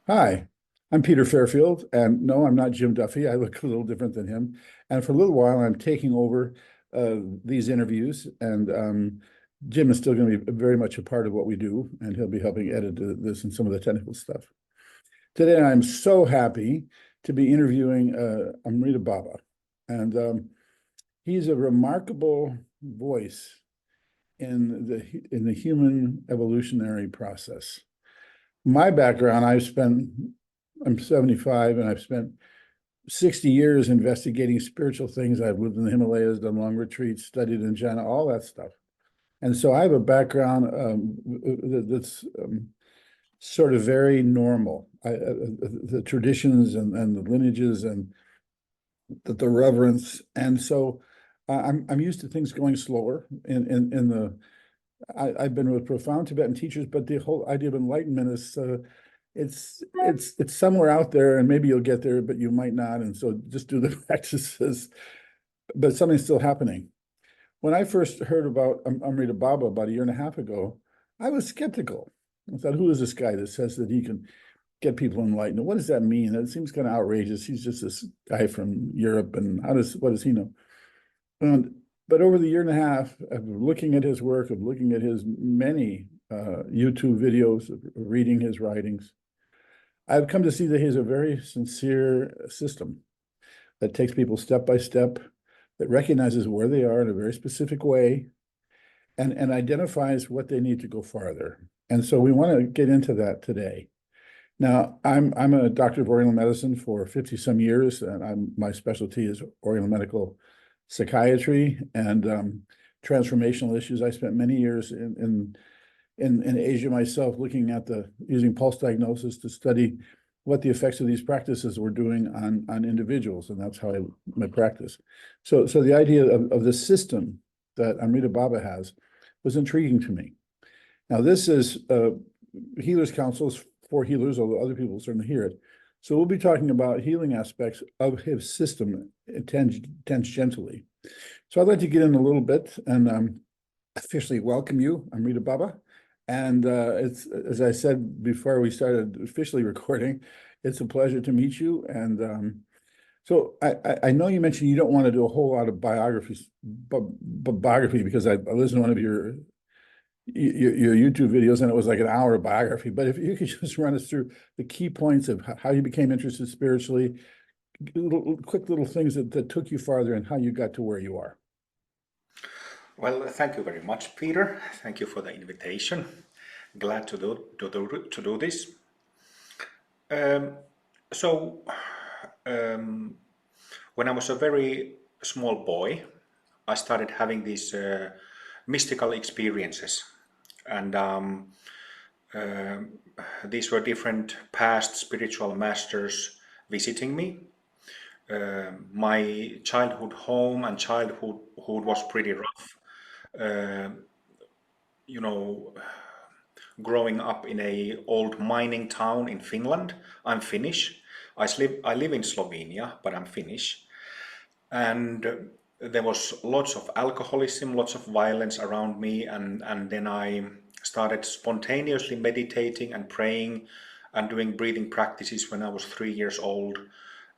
Hi, I'm Peter Fairfield, and no, I'm not Jim Duffy. I look a little different than him. And for a little while, I'm taking over these interviews, and Jim is still going to be very much a part of what we do, and he'll be helping edit this and some of the technical stuff. Today, I'm so happy to be interviewing Amrita Baba, and he's a remarkable voice in the human evolutionary process. My background, I'm 75 and I've spent 60 years investigating spiritual things. I've lived in the Himalayas, done long retreats, studied in China, all that stuff. And so I have a background that's sort of very normal. The traditions and the lineages and the reverence. And so I'm used to things going slower in the I've been with profound Tibetan teachers, but the whole idea of enlightenment is it's somewhere out there, and maybe you'll get there, but you might not. And so just do the practices. But something's still happening. When I first heard about Amrita Baba about a year and a half ago, I was skeptical. I thought, who is this guy that says that he can get people enlightened? What does that mean? It seems kind of outrageous. He's just this guy from Europe, and what does he know? And but over the year and a half of looking at his work, of looking at his many YouTube videos, of reading his writings, I've come to see that he has a very sincere system that takes people step by step, that recognizes where they are in a very specific way, and identifies what they need to go farther. And so we want to get into that today. Now, I'm a doctor of Oriental medicine for 50 some years, and my specialty is Oriental medical psychiatry and transformational issues. I spent many years in Asia myself, looking at using pulse diagnosis to study what the effects of these practices were doing on individuals, and that's how my practice. So the idea of the system that Amrita Baba has was intriguing to me. Now, this is Healers Councils for healers, although other people certainly hear it. So we'll be talking about healing aspects of his system tangentially. So I'd like to get in a little bit and officially welcome you, Amrita Baba. And it's, as I said before we started officially recording, it's a pleasure to meet you. And so I know you mentioned you don't want to do a whole lot of biography because I listened to one of your YouTube videos, and it was like an hour of biography. But if you could just run us through the key points of how you became interested spiritually, quick little things that took you farther, and how you got to where you are. Well, thank you very much, Peter. Thank you for the invitation. Glad to do this. Um, so, um, when I was a very small boy, I started having these mystical experiences, and um these were different past spiritual masters visiting me. My childhood home and childhood was pretty rough. Uh, you know, growing up in a old mining town in Finland. I'm Finnish. I live in Slovenia, but I'm Finnish. And there was lots of alcoholism, lots of violence around me, and then I started spontaneously meditating and praying and doing breathing practices when I was 3 years old.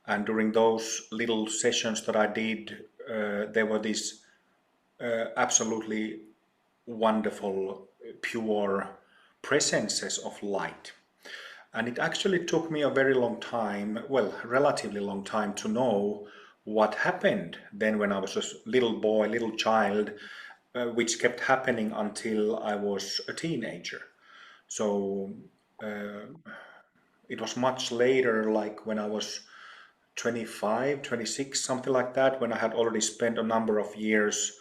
And during those little sessions that I did, there were these absolutely wonderful, pure presences of light. And it actually took me a very long time, well, relatively long time, to know what happened then when I was a little boy, little child, which kept happening until I was a teenager. So uh, it was much later, like when I was 25, 26, something like that, when I had already spent a number of years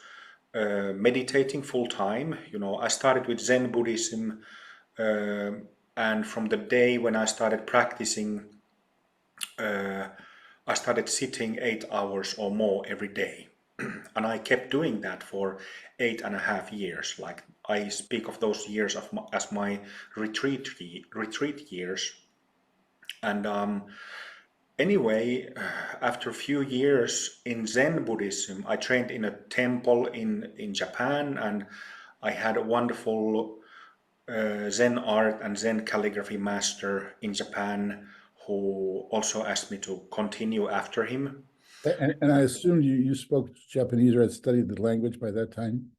meditating full time. I started with Zen Buddhism, uh, and from the day when I started practicing, uh, I started sitting 8 hours or more every day. And I kept doing that for 8.5 years. Like, I speak of those years as my retreat years. And anyway, after a few years in Zen Buddhism, I trained in a temple in Japan, and I had a wonderful Zen art and Zen calligraphy master in Japan who also asked me to continue after him. And I assume you spoke Japanese or had studied the language by that time?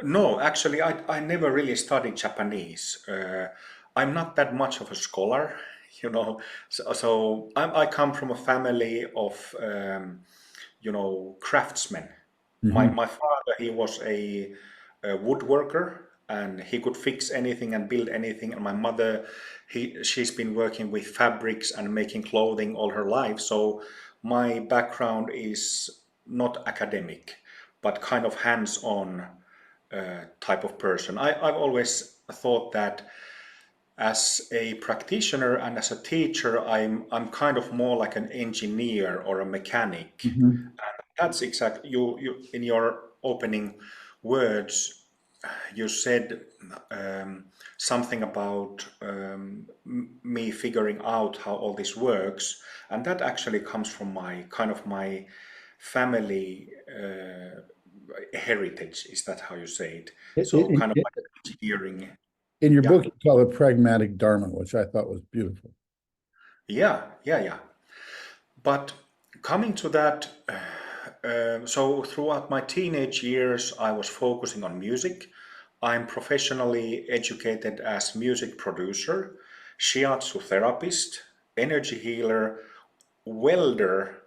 No, actually, I never really studied Japanese. I'm not that much of a scholar, you know. I come from a family of, craftsmen. Hmm. My father, he was a woodworker and he could fix anything and build anything. And my mother, she's been working with fabrics and making clothing all her life. So my background is not academic, but kind of hands-on type of person. I've always thought that as a practitioner and as a teacher, I'm kind of more like an engineer or a mechanic. Hmm. That's exactly you in your opening words. You said something about me figuring out how all this works, and that actually comes from my family heritage. Is that how you say it? So kind of like engineering. In your Yeah, book, you call it pragmatic dharma, which I thought was beautiful. yeah. But coming to that, so throughout my teenage years, I was focusing on music. I'm professionally educated as music producer, shiatsu therapist, energy healer, welder,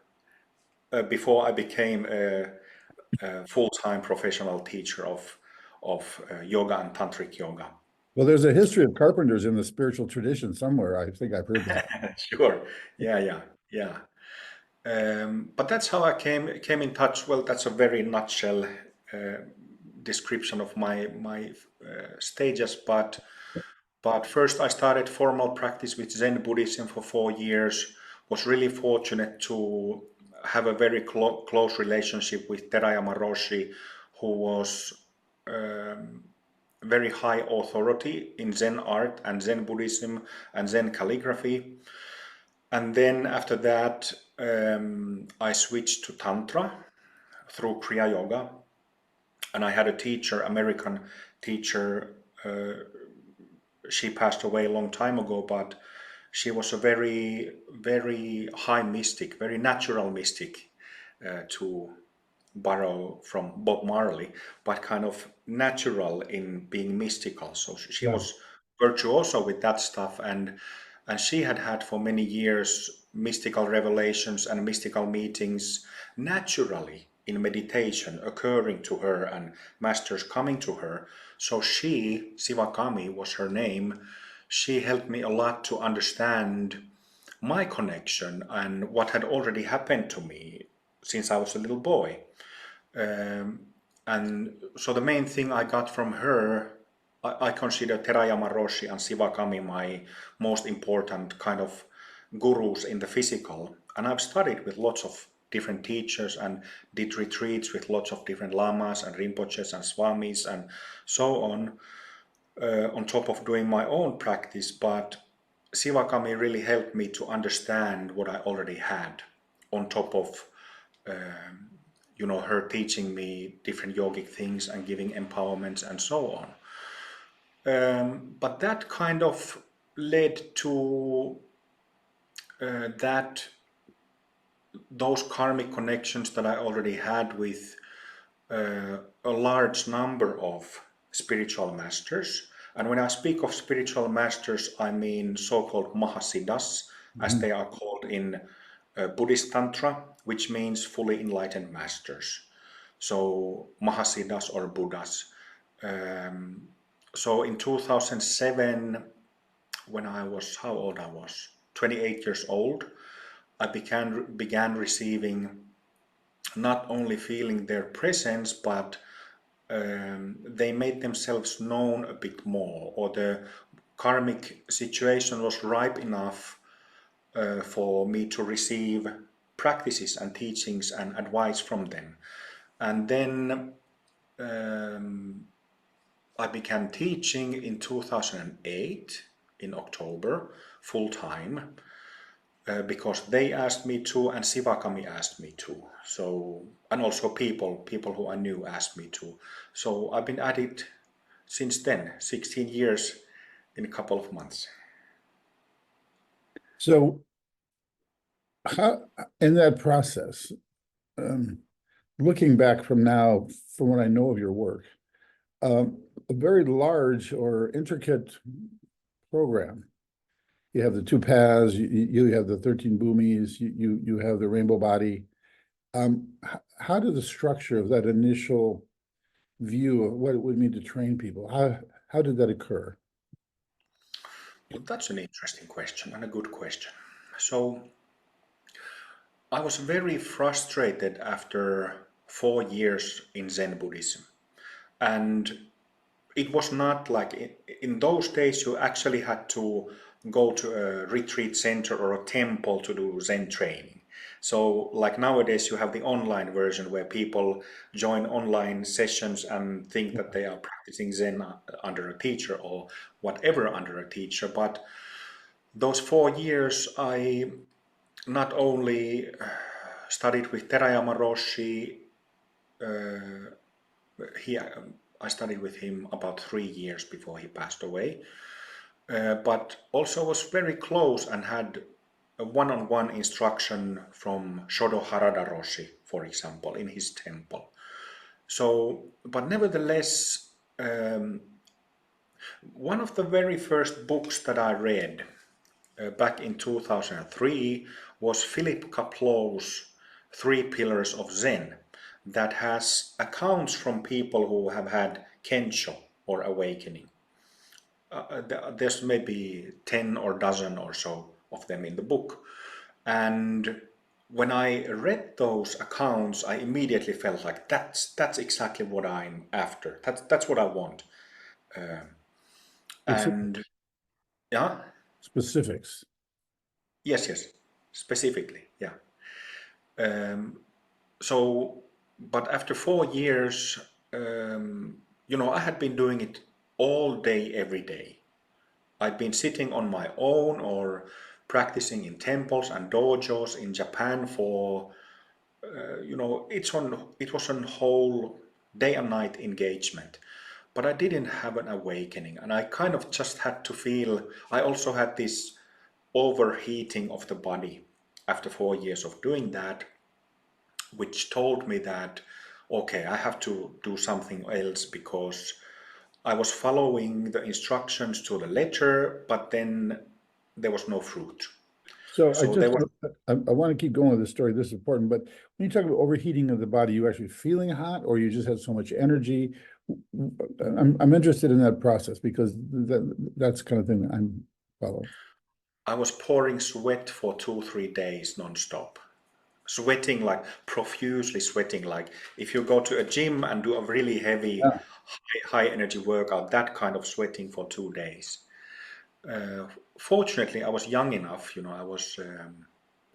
before I became a full-time professional teacher of yoga and tantric yoga. Well, there's a history of carpenters in the spiritual tradition somewhere. I think I've heard that. Sure. Yeah. But that's how I came in touch. Well, that's a very nutshell uh, description of my stages. But first, I started formal practice with Zen Buddhism for 4 years. Was really fortunate to have a very close relationship with Terayama Roshi, who was very high authority in Zen art and Zen Buddhism and Zen calligraphy. And then after that, I switched to Tantra through Kriya Yoga. And I had a teacher, American teacher. She passed away a long time ago, but she was a very, very high mystic, very natural mystic, to borrow from Bob Marley, but kind of natural in being mystical. So she Yeah. was virtuoso with that stuff, and she had for many years mystical revelations and mystical meetings naturally in meditation occurring to her and masters coming to her. So she, Sivakami was her name, she helped me a lot to understand my connection and what had already happened to me since I was a little boy. Um, and so the main thing I got from her, I consider Terayama Roshi and Sivakami my most important kind of gurus in the physical. And I've studied with lots of different teachers and did retreats with lots of different lamas and rinpoches and swamis and so on top of doing my own practice. But Sivakami really helped me to understand what I already had on top of her teaching me different yogic things and giving empowerments and so on. But that kind of led to that those karmic connections that I already had with a large number of spiritual masters. And when I speak of spiritual masters, I mean so-called Mahasiddhas, as Mhm. they are called in Buddhist Tantra, which means fully enlightened masters. So Mahasiddhas or Buddhas. Um, so in 2007, when I was, how old I was? 28 years old, I began receiving not only feeling their presence, but they made themselves known a bit more, or the karmic situation was ripe enough for me to receive practices and teachings and advice from them. And then I began teaching in 2008 in October full time because they asked me to and Sivakami asked me to. So, and also people who I knew asked me to. So I've been at it since then, 16 years in a couple of months. So how, in that process, um, looking back from now, from what I know of your work, a very large or intricate program. You have the two paths, you have the 13 Bhumis, you have the rainbow body. How did the structure of that initial view of what it would mean to train people, how did that occur? Well, that's an interesting question and a good question. So I was very frustrated after 4 years in Zen Buddhism. And it was not like in those days you actually had to go to a retreat center or a temple to do Zen training. So like nowadays you have the online version where people join online sessions and think that they are practicing Zen under a teacher or whatever under a teacher. But those 4 years I not only studied with Terayama Roshi, he I studied with him about 3 years before he passed away, but also was very close and had a one-on-one instruction from Shodo Harada Roshi, for example, in his temple. So, but nevertheless, one of the very first books that I read back in 2003 was Philip Kaplow's Three Pillars of Zen, that has accounts from people who have had kensho or awakening. There's maybe 10 or dozen or so of them in the book. And when I read those accounts, I immediately felt like that's exactly what I'm after. That's what I want. And yeah, Specifics. yes, specifically, yeah. So, but after 4 years, I had been doing it all day, every day. I'd been sitting on my own or practicing in temples and dojos in Japan for, it was a whole day and night engagement. But I didn't have an awakening, and I kind of just had to feel. I also had this overheating of the body after 4 years of doing that, which told me that, okay, I have to do something else because I was following the instructions to the letter, but then there was no fruit. So So there was, I want to keep going with the story. This is important, but when you talk about overheating of the body, you actually feeling hot, or you just had so much energy? I'm interested in that process because that's the kind of thing that I'm following. I was pouring sweat for 2, 3 days nonstop. Sweating, like profusely sweating, like if you go to a gym and do a really heavy, Yeah. high energy workout, that kind of sweating for 2 days. Uh, Fortunately, I was young enough, I was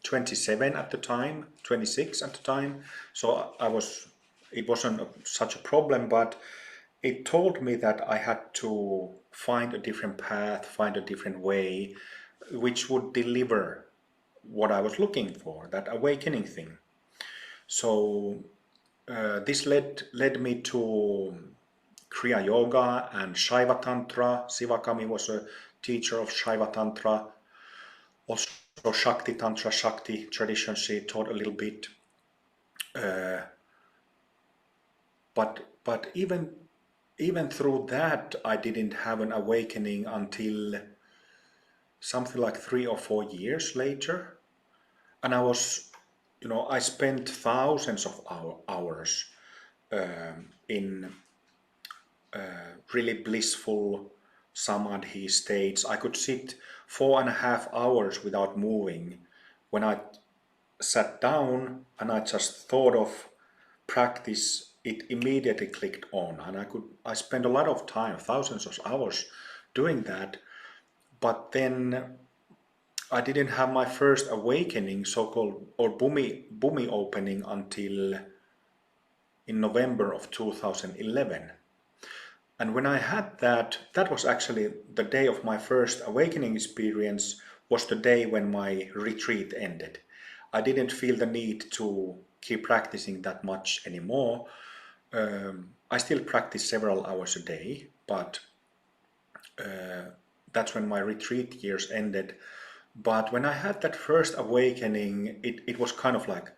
27 at the time, 26 at the time. So it wasn't such a problem, but it told me that I had to find a different path, find a different way, which would deliver what I was looking for, that awakening thing. So this led me to Kriya Yoga and Shaiva Tantra. Sivakami was a teacher of Shaiva Tantra. Also Shakti Tantra, Shakti tradition, she taught a little bit. But even through that, I didn't have an awakening until something like 3 or 4 years later. And I spent thousands of hours in really blissful samadhi states. I could sit 4.5 hours without moving. When I sat down and I just thought of practice, it immediately clicked on, and I spent a lot of time, thousands of hours doing that. But then I didn't have my first awakening, so-called, or Bhumi opening, until in November of 2011. And when I had that, that was actually the day of my first awakening experience, was the day when my retreat ended. I didn't feel the need to keep practicing that much anymore. I still practice several hours a day, but that's when my retreat years ended. But when I had that first awakening, it was kind of like,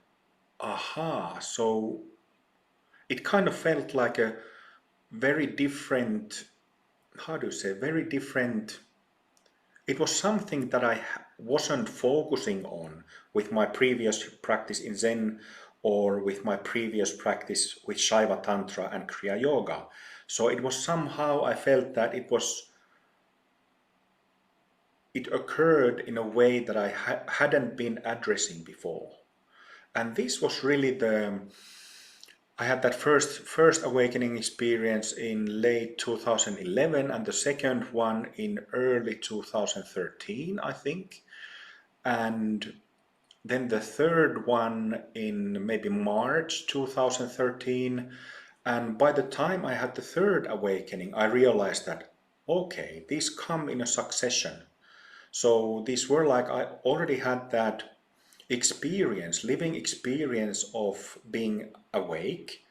aha. So it kind of felt like a very different, how do you say, very different. It was something that I wasn't focusing on with my previous practice in Zen or with my previous practice with Shaiva Tantra and Kriya Yoga. So it was somehow, I felt that it occurred in a way that I hadn't been addressing before. And this was really I had that first awakening experience in late 2011 and the second one in early 2013, I think. And then the third one in maybe March 2013. And by the time I had the third awakening, I realized that, okay, these come in a succession. So these were like, I already had that living experience of being awake.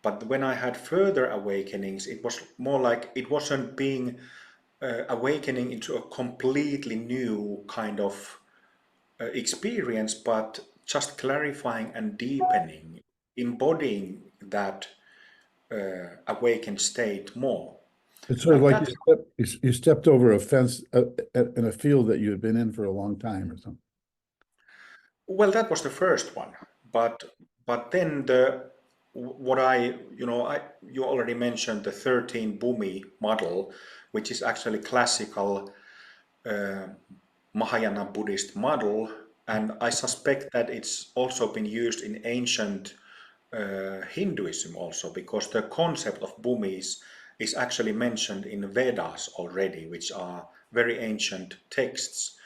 But when I had further awakenings, it was more like it wasn't being awakening into a completely new kind of experience, but just clarifying and deepening, embodying that awakened state more. It's sort of And like that, you stepped over a fence in a field that you had been in for a long time or something. well, that was the first one, but then what you already mentioned the 13 Bhumi model, which is actually classical uh, Mahayana Buddhist model, and I suspect that it's also been used in ancient Hinduism also, because the concept of Bhumis is actually mentioned in Vedas already, which are very ancient texts.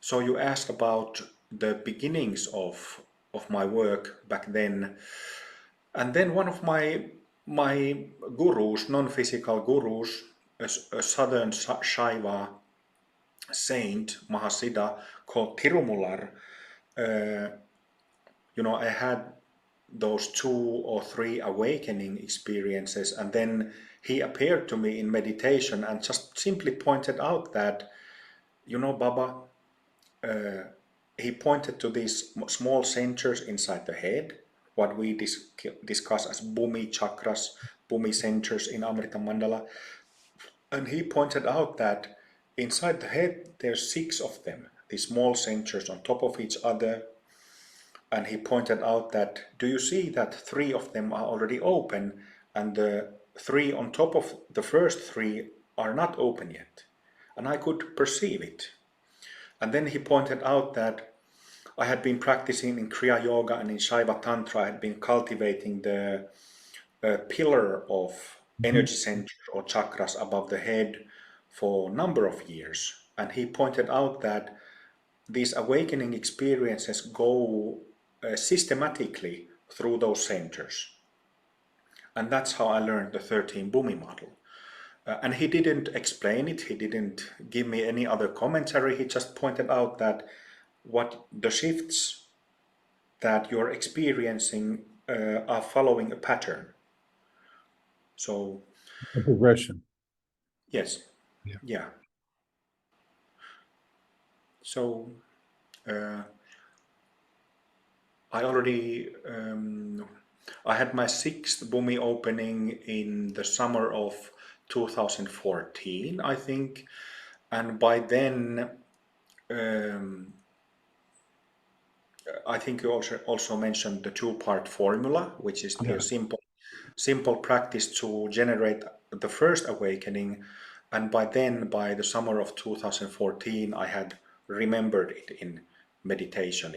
So you asked about the beginnings of my work back then, and then one of my gurus, non-physical gurus, a southern Shaiva saint, Mahasiddha, called Tirumular. I had those 2 or 3 awakening experiences, and then he appeared to me in meditation and just simply pointed out that, Baba, he pointed to these small centers inside the head, what we discuss as Bhumi chakras, Bhumi centers in Amrita Mandala. And he pointed out that inside the head, there's 6 of them, these small centers on top of each other. And he pointed out that, do you see that 3 of them are already open and the 3 on top of the first 3 are not open yet? And I could perceive it. And then he pointed out that I had been practicing in Kriya Yoga and in Shaiva Tantra. I had been cultivating the pillar of Mhm. energy centers or chakras above the head for a number of years. And he pointed out that these awakening experiences go systematically through those centers. And that's how I learned the 13 Bhumi model. And he didn't explain it, he didn't give me any other commentary, he just pointed out that what the shifts that you're experiencing are following a pattern. So, A progression. yes, Yeah. yeah. So, uh, I already, I had my 6th Bhumi opening in the summer of 2014, I think. And by then, um, I think you also mentioned the 2-part formula, which is Yeah. the simple practice to generate the first awakening. And by then, by the summer of 2014, I had remembered it in meditation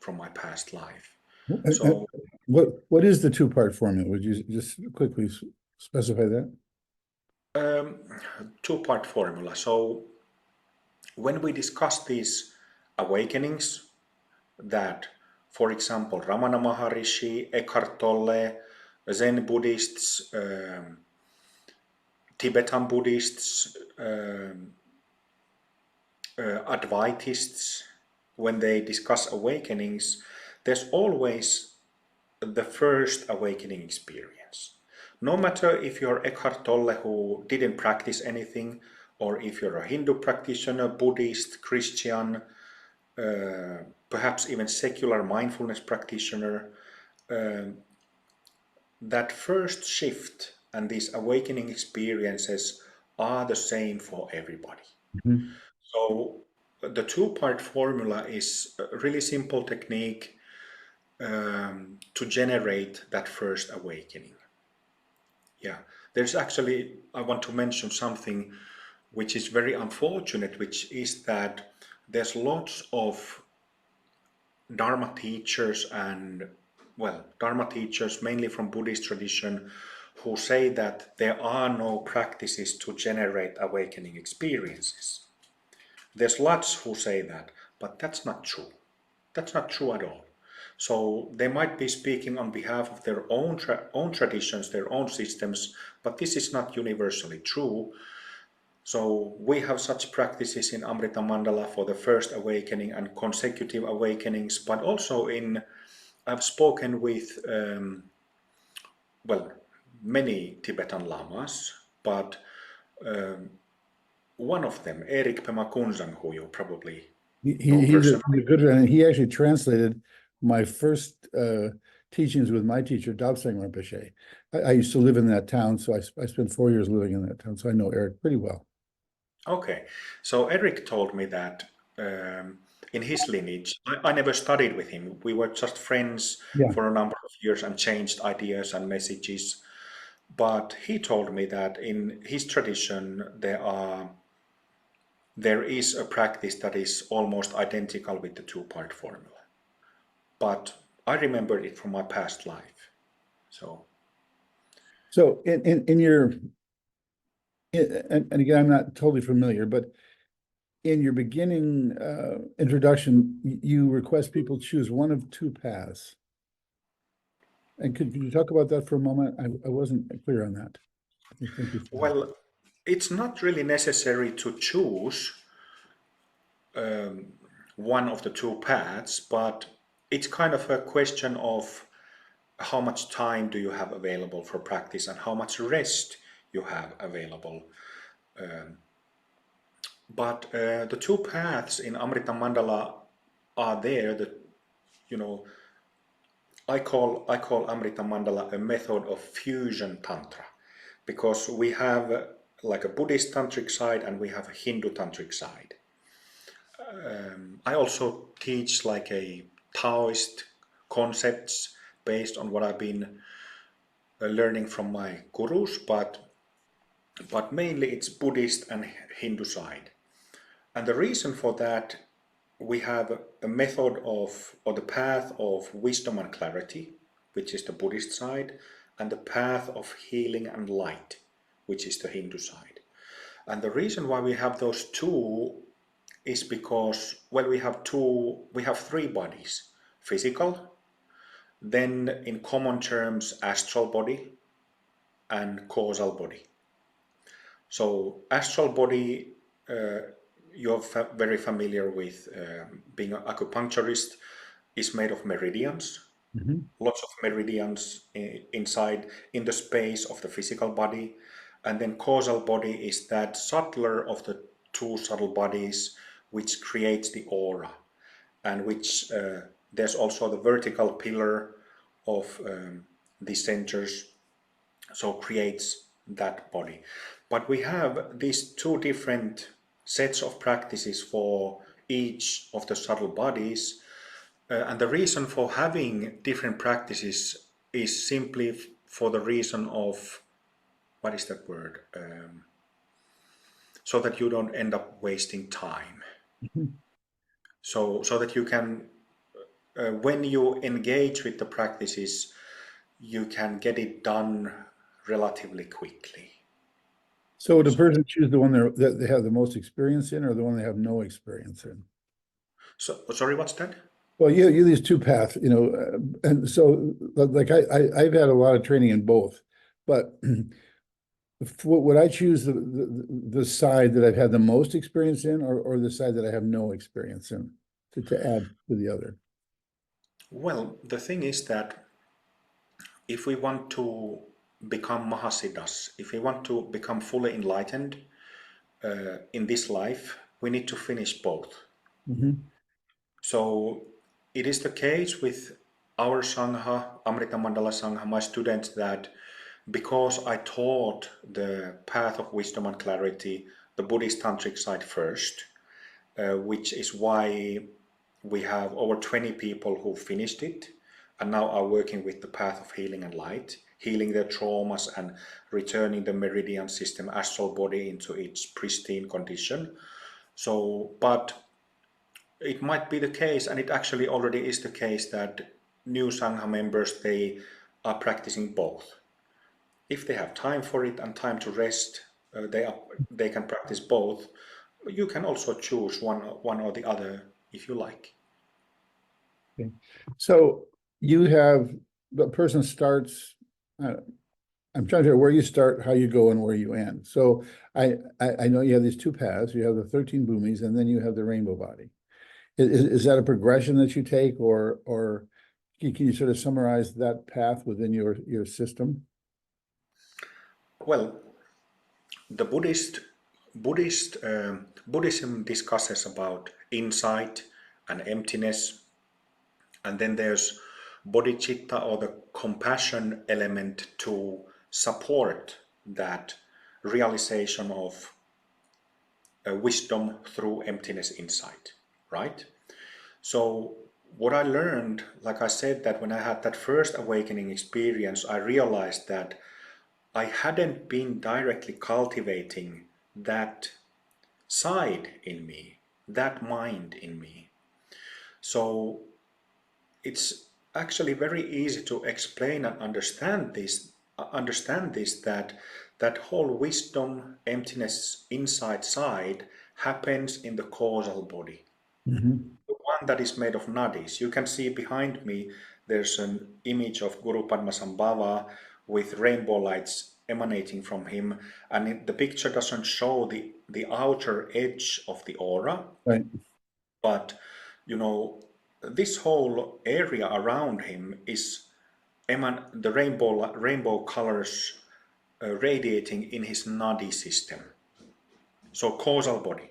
from my past life. And So, what is the two-part formula? Would you just quickly specify that? um, 2-part formula. So when we discuss these awakenings that, for example, Ramana Maharishi, Eckhart Tolle, Zen Buddhists, Tibetan Buddhists, Advaitists, when they discuss awakenings, there's always the first awakening experience. No matter if you're Eckhart Tolle who didn't practice anything, or if you're a Hindu practitioner, Buddhist, Christian, perhaps even secular mindfulness practitioner, that first shift and these awakening experiences are the same for everybody. Mhm. So the two-part formula is a really simple technique to generate that first awakening. Yeah, there's actually, I want to mention something which is very unfortunate, which is that there's lots of Dharma teachers and, well, Dharma teachers mainly from Buddhist tradition who say that there are no practices to generate awakening experiences. There's lots who say that, but that's not true. That's not true at all. So they might be speaking on behalf of their own traditions, their own systems, but this is not universally true. So we have such practices in Amrita Mandala for the first awakening and consecutive awakenings, but also I've spoken with, well, many Tibetan lamas, but one of them, Erik Pema Kunzang, who you probably know He's a personally. good one. And he actually translated my first teachings with my teacher, Dabsang Rinpoche. I used to live in that town, so I spent 4 years living in that town, so I know Eric pretty well. Okay, so Eric told me that in his lineage, I never studied with him. We were just friends Yeah. for a number of years and changed ideas and messages. But he told me that in his tradition, there is a practice that is almost identical with the two-part formula. But I remember it from my past life. So, So in your and again, I'm not totally familiar, but in your beginning introduction, you request people choose one of two paths. And could you talk about that for a moment? I wasn't clear on that. I think you said. well, it's not really necessary to choose one of the two paths, but it's kind of a question of how much time do you have available for practice and how much rest you have available. But the two paths in Amrita Mandala are there. That you know, I call Amrita Mandala a method of fusion tantra, because we have like a Buddhist tantric side and we have a Hindu tantric side. I also teach like a Taoist concepts based on what I've been learning from my gurus, but mainly it's Buddhist and Hindu side. And the reason for that, we have a method of, or the path of wisdom and clarity, which is the Buddhist side, and the path of healing and light, which is the Hindu side. And the reason why we have those two is because, well, we have three bodies: physical, then in common terms, astral body and causal body. So astral body, you're very familiar with being an acupuncturist, is made of meridians, Mhm. lots of meridians inside in the space of the physical body. And then causal body is that subtler of the two subtle bodies which creates the aura, and which there's also the vertical pillar of the centers, so creates that body. But we have these two different sets of practices for each of the subtle bodies, and the reason for having different practices is simply for the reason of, what is that word? So that you don't end up wasting time. Mhm. So that you can, when you engage with the practices, you can get it done relatively quickly. So would a So, person choose the one that they have the most experience in, or the one they have no experience in? sorry, what's that? Well, you these two paths, and so like I've had a lot of training in both, but would I choose the side that I've had the most experience in, or the side that I have no experience in, to add to the other? Well, the thing is that if we want to become Mahasiddhas, if we want to become fully enlightened in this life, we need to finish both. Mhm. So it is the case with our Sangha, Amrita Mandala Sangha, my students, that because I taught the path of wisdom and clarity, the Buddhist Tantric side first, which is why we have over 20 people who finished it and now are working with the path of healing and light, healing their traumas and returning the meridian system, astral body into its pristine condition. So, but it might be the case, and it actually already is the case, that new Sangha members, they are practicing both. If they have time for it and time to rest, they can practice both. You can also choose one or the other if you like. Okay. So you have, the person starts, I'm trying to figure where you start, how you go, and where you end. So I know you have these two paths. You have the 13 bhumis, and then you have the rainbow body. Is that a progression that you take, or can you sort of summarize that path within your system? Well, the Buddhism discusses about insight and emptiness, and then there's bodhicitta, or the compassion element, to support that realization of wisdom through emptiness insight, right? So what I learned, like I said, that when I had that first awakening experience, I realized that I hadn't been directly cultivating that side in me, that mind in me. So it's actually very easy to explain and understand this, that whole wisdom, emptiness, insight side happens in the causal body, Mhm. the one that is made of nadis. You can see behind me there's an image of Guru Padmasambhava with rainbow lights emanating from him, and the picture doesn't show the outer edge of the aura, Right. but you know, this whole area around him is the rainbow colors radiating in his nadi system. So causal body.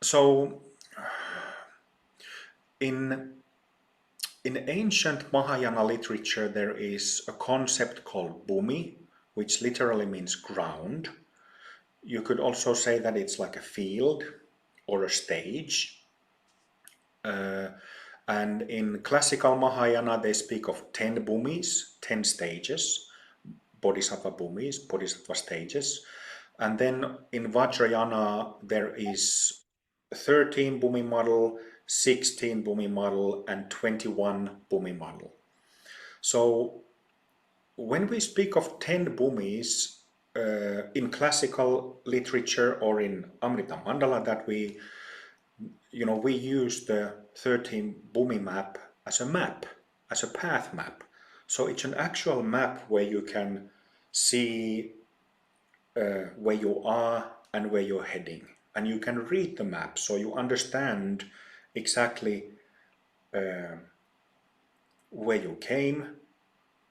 So in ancient Mahayana literature, there is a concept called Bhumi, which literally means ground. You could also say that it's like a field or a stage. And in classical Mahayana, they speak of 10 bhumis, 10 stages, bodhisattva bhumis, bodhisattva stages. And then in Vajrayana, there is 13 Bhumi model, 16 Bhumi model, and 21 Bhumi model. So when we speak of 10 Bhumis in classical literature or in Amrita Mandala, that we use the 13 Bhumi map, as a path map. So it's an actual map where you can see where you are and where you're heading. And you can read the map so you understand exactly where you came,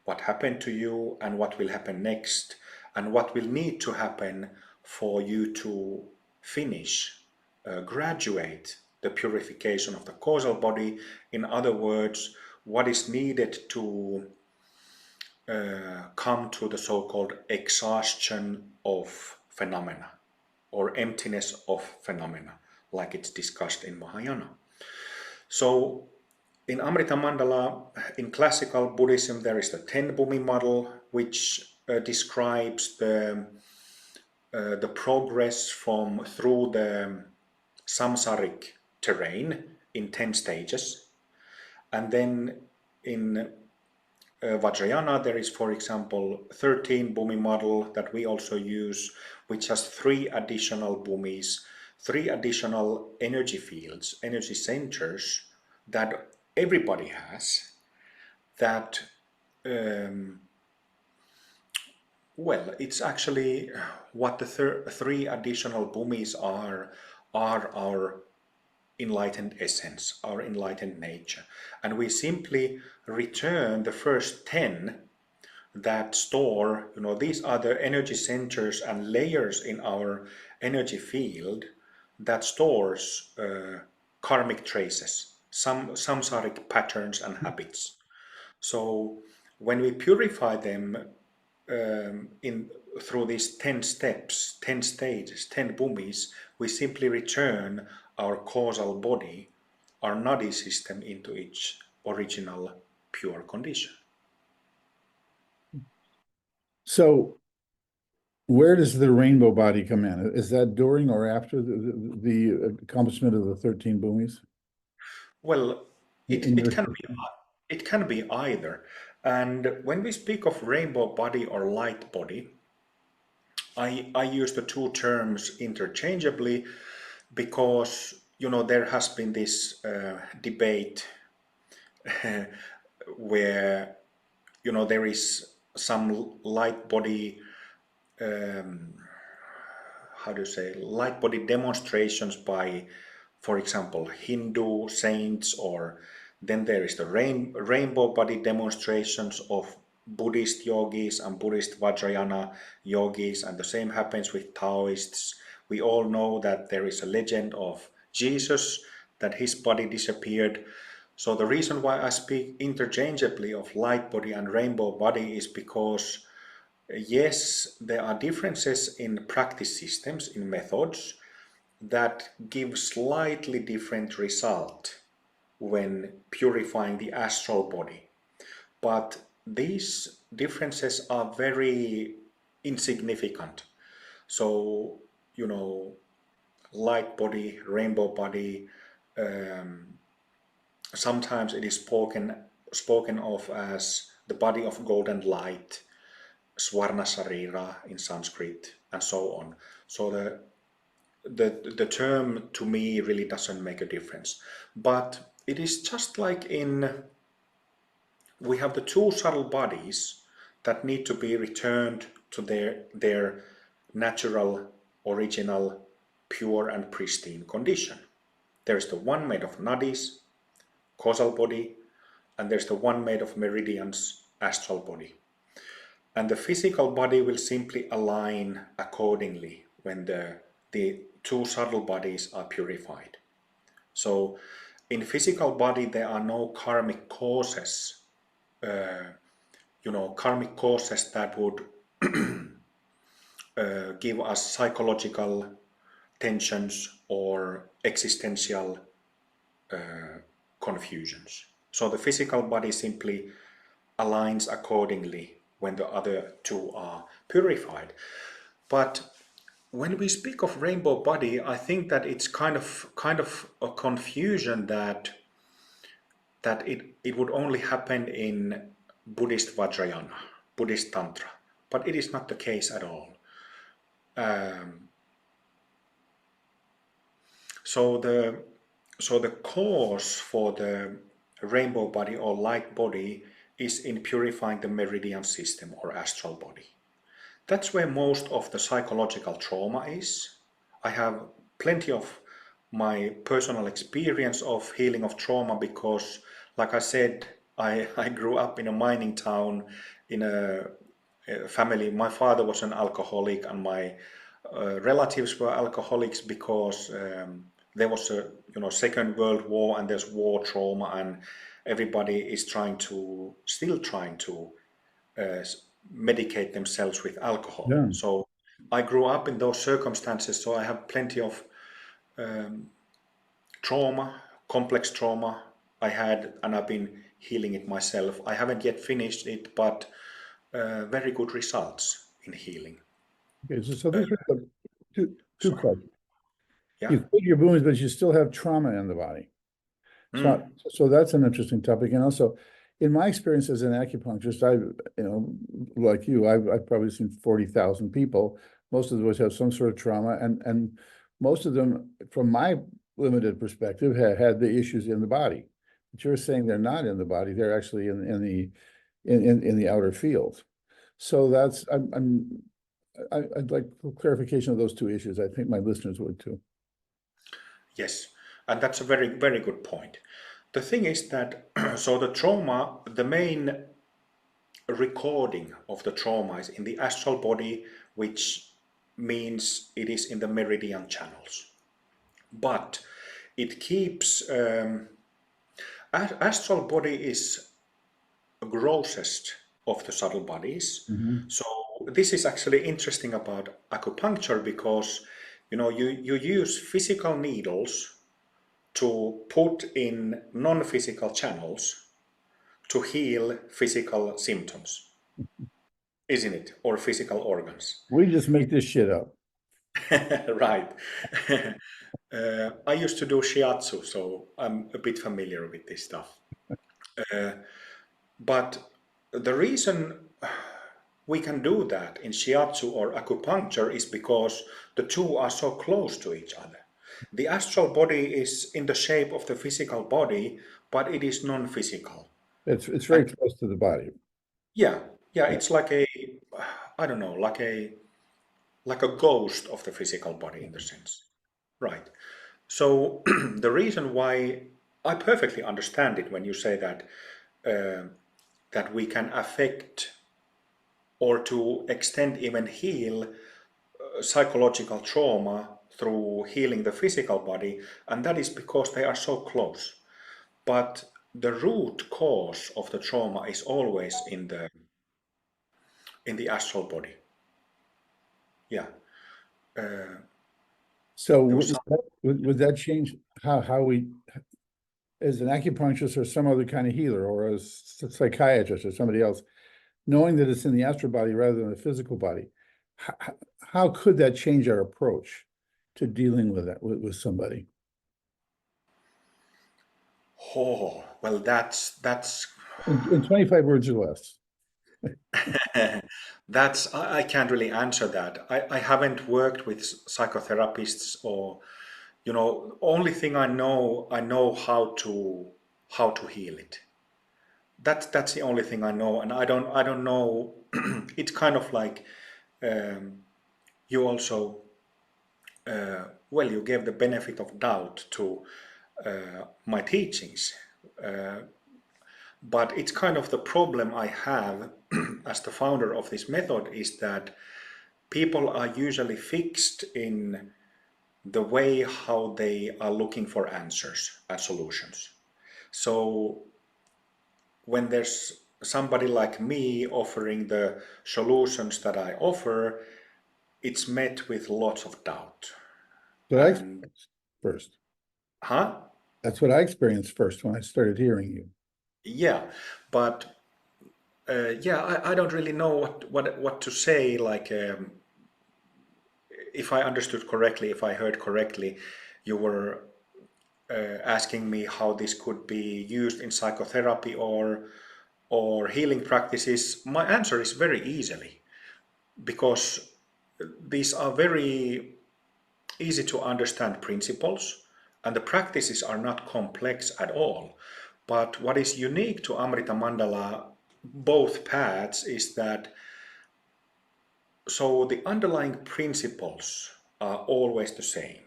what happened to you, and what will happen next, and what will need to happen for you to finish, graduate the purification of the causal body. In other words, what is needed to come to the so-called exhaustion of phenomena, or emptiness of phenomena, like it's discussed in Mahayana. So in Amrita Mandala, in classical Buddhism, there is the Ten Bhumi model, which describes the progress through the samsaric terrain in 10 stages. And then in Vajrayana, there is, for example, 13 Bhumi model that we also use, which has 3 additional Bhumis, 3 additional energy fields, energy centers that everybody has, that, well, it's actually what the 3 additional Bhumis are our enlightened essence, our enlightened nature. And we simply return the first 10 that store, these are the energy centers and layers in our energy field that stores karmic traces, samsaric patterns and habits. So when we purify them in through these 10 steps, 10 stages, 10 bhumis, we simply return our causal body, our nadi system, into its original pure condition. So where does the rainbow body come in? Is that during or after the accomplishment of the 13 bhumis? Well, In your it can be either. And when we speak of rainbow body or light body, I use the two terms interchangeably because there has been this debate where there is some light body, how do you say, light body demonstrations by, for example, Hindu saints, or then there is the rainbow body demonstrations of Buddhist yogis and Buddhist Vajrayana yogis, and the same happens with Taoists. We all know that there is a legend of Jesus, that his body disappeared. So the reason why I speak interchangeably of light body and rainbow body is because yes, there are differences in practice systems, in methods, that give slightly different result when purifying the astral body. But these differences are very insignificant. So, light body, rainbow body, sometimes it is spoken of as the body of golden light, Swarna Sarira in Sanskrit, and so on. So the term to me really doesn't make a difference. But it is just like we have the two subtle bodies that need to be returned to their natural, original, pure and pristine condition. There's the one made of nadis, causal body, and there's the one made of meridians, astral body. And the physical body will simply align accordingly when the two subtle bodies are purified. So in physical body there are no karmic causes, karmic causes that would give us psychological tensions or existential confusions. So the physical body simply aligns accordingly when the other two are purified. But when we speak of rainbow body, I think that it's kind of a confusion that it would only happen in Buddhist Vajrayana, Buddhist Tantra, but it is not the case at all. So the cause for the rainbow body or light body is in purifying the meridian system or astral body. That's where most of the psychological trauma is. I have plenty of my personal experience of healing of trauma because, like I said, I grew up in a mining town in a family. My father was an alcoholic and my relatives were alcoholics because there was a Second World War and there's war trauma and everybody is still trying to medicate themselves with alcohol. Yeah. So I grew up in those circumstances, so I have plenty of trauma, complex trauma I had, and I've been healing it myself. I haven't yet finished it, but very good results in healing. Okay, so these are two Sorry. questions. Yeah. You quit your booms, but you still have trauma in the body. So that's an interesting topic. And also, in my experience as an acupuncturist, like you, I've probably seen 40,000 people. Most of those have some sort of trauma, and most of them, from my limited perspective, had the issues in the body. But you're saying they're not in the body; they're actually in the outer field. So that's I'd like clarification of those two issues. I think my listeners would too. Yes. And that's a very, very good point. The thing is that, so the trauma, the main recording of the trauma is in the astral body, which means it is in the meridian channels. But it keeps, astral body is grossest of the subtle bodies. So this is actually interesting about acupuncture because you use physical needles to put in non-physical channels to heal physical symptoms, isn't it? Or physical organs. We just make this shit up. Right. I used to do shiatsu, so I'm a bit familiar with this stuff. But the reason we can do that in shiatsu or acupuncture is because the two are so close to each other. The astral body is in the shape of the physical body, but it is non-physical. It's very close to the body. Yeah, it's like a, I don't know, like a ghost of the physical body in the sense. Right. So the reason why I perfectly understand it when you say that that we can affect or to extend even heal psychological trauma through healing the physical body, and that is because they are so close. But the root cause of the trauma is always in the astral body. Yeah. So There was would that change how we, as an acupuncturist or some other kind of healer, or as a psychiatrist or somebody else, knowing that it's in the astral body rather than the physical body, how, how could that change our approach to dealing with that with somebody? Oh, well, that's In 25 words or less. that's I can't really answer that. I haven't worked with psychotherapists or only thing I know how to heal it. That's the only thing I know, and I don't know. It's kind of like you also well, you gave the benefit of doubt to my teachings. But it's kind of the problem I have as the founder of this method is that people are usually fixed in the way how they are looking for answers and solutions. So when there's somebody like me offering the solutions that I offer, it's met with lots of doubt. But I And experienced first. huh? That's what I experienced first when I started hearing you. Yeah, but I don't really know what to say. Like, if I understood correctly, if I heard correctly, you were asking me how this could be used in psychotherapy or healing practices. My answer is very easily because these are very easy to understand principles and the practices are not complex at all. But what is unique to Amrita Mandala, both paths, is that so the underlying principles are always the same,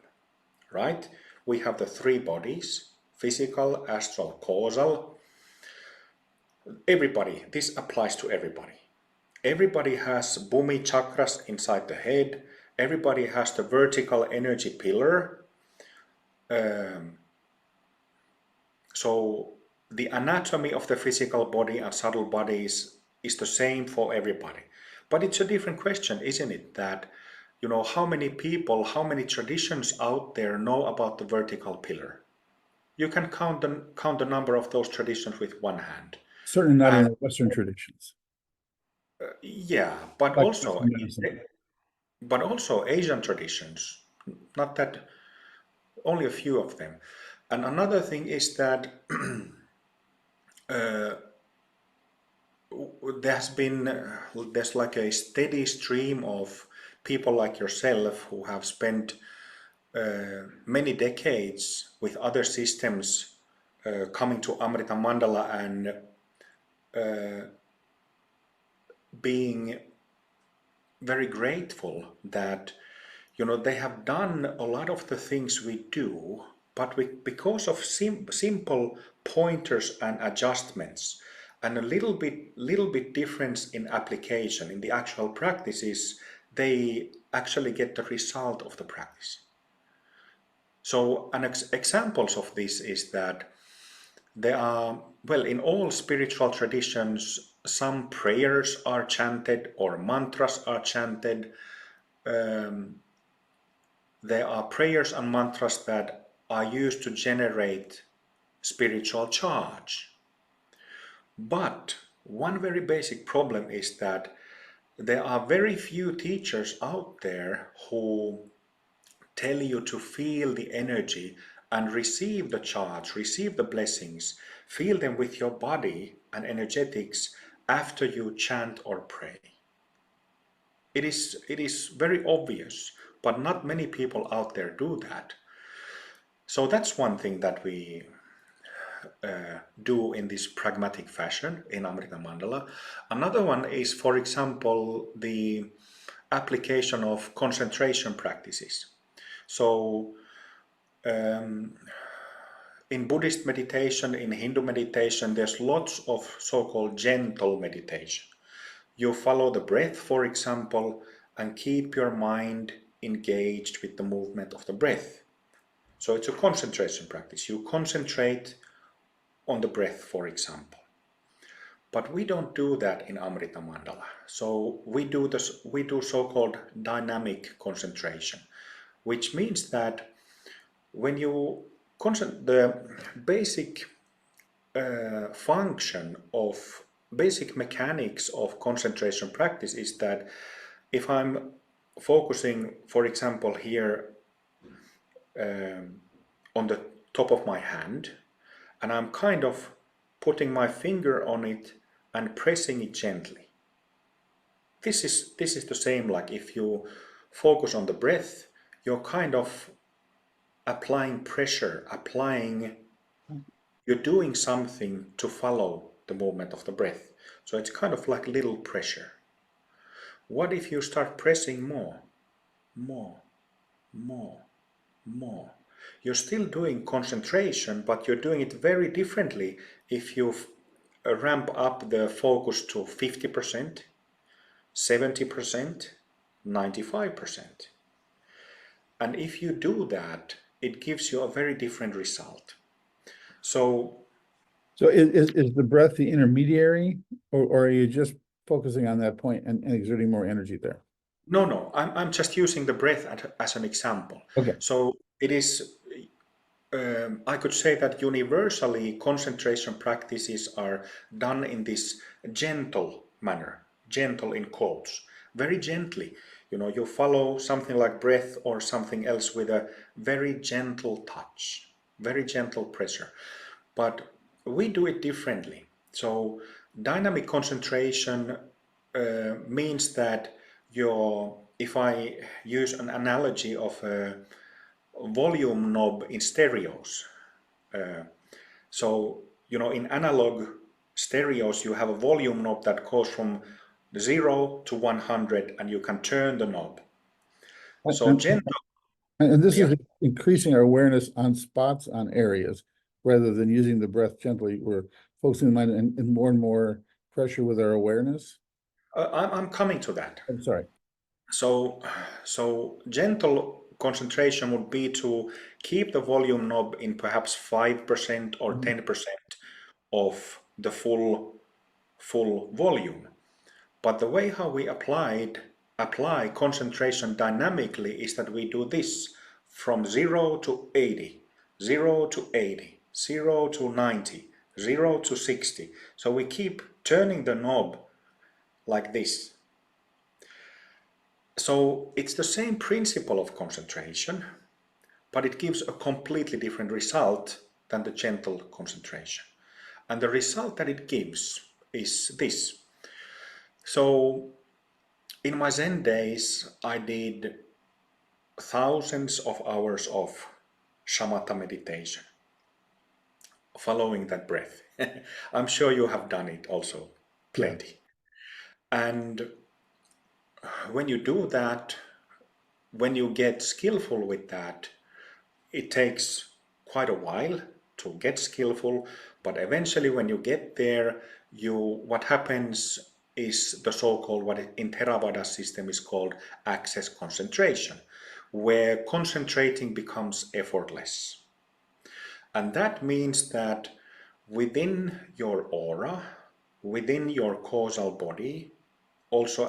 right? We have the three bodies, physical, astral, causal. Everybody, this applies to everybody. Everybody has Bhumi chakras inside the head. Everybody has the vertical energy pillar. So the anatomy of the physical body and subtle bodies is the same for everybody. But it's a different question, isn't it? That, how many people, how many traditions out there know about the vertical pillar? You can count the number of those traditions with one hand. Certainly not in And the Western traditions, yeah, but like also Western medicine. Asian traditions, not that, only a few of them. And another thing is that there's like a steady stream of people like yourself who have spent many decades with other systems coming to Amrita Mandala and being very grateful that they have done a lot of the things we do but because of simple pointers and adjustments and a little bit difference in application in the actual practices, they actually get the result of the practice. So an examples of this is that there are, well, in all spiritual traditions, some prayers are chanted or mantras are chanted. There are prayers and mantras that are used to generate spiritual charge. But one very basic problem is that there are very few teachers out there who tell you to feel the energy and receive the charge, receive the blessings, feel them with your body and energetics after you chant or pray. It is very obvious, but not many people out there do that. So that's one thing that we do in this pragmatic fashion in Amrita Mandala. Another one is, for example, the application of concentration practices. So in Buddhist meditation, in Hindu meditation, there's lots of so-called gentle meditation. You follow the breath, for example, and keep your mind engaged with the movement of the breath. So it's a concentration practice. You concentrate on the breath, for example. But we don't do that in Amrita Mandala. So we do so-called dynamic concentration, which means that when you the basic function of basic mechanics of concentration practice is that if I'm focusing, for example, here on the top of my hand, and I'm kind of putting my finger on it and pressing it gently. This is the same like if you focus on the breath, you're kind of applying pressure, you're doing something to follow the movement of the breath. So it's kind of like little pressure. What if you start pressing more, more, more, more? You're still doing concentration, but you're doing it very differently if you ramp up the focus to 50%, 70%, 95%. And if you do that, it gives you a very different result. So is the breath the intermediary, or are you just focusing on that point and exerting more energy there? no, I'm just using the breath as an example. Okay. So it is, I could say that universally concentration practices are done in this gentle manner, gentle in quotes, very gently. You know, you follow something like breath or something else with a very gentle touch, very gentle pressure. But we do it differently. So dynamic concentration means that if I use an analogy of a volume knob in stereos, so you know, in analog stereos you have a volume knob that goes from 0 to 100 and you can turn the knob. So gentle. And this Yeah. is increasing our awareness on spots, on areas, rather than using the breath gently. We're focusing the mind and more pressure with our awareness. I'm coming to that. I'm sorry. So gentle concentration would be to keep the volume knob in perhaps 5% or 10% of the full volume. But the way how we apply concentration dynamically is that we do this from 0 to 80, 0 to 80, 0 to 90, 0 to 60. So we keep turning the knob like this. So it's the same principle of concentration, but it gives a completely different result than the gentle concentration. And the result that it gives is this. So in my Zen days, I did thousands of hours of shamatha meditation, following that breath. I'm sure you have done it also, plenty. Yeah. And when you do that, when you get skillful with that, it takes quite a while to get skillful, but eventually when you get there, what happens is the so-called, what in Theravada system is called access concentration, where concentrating becomes effortless. And that means that within your aura, within your causal body, also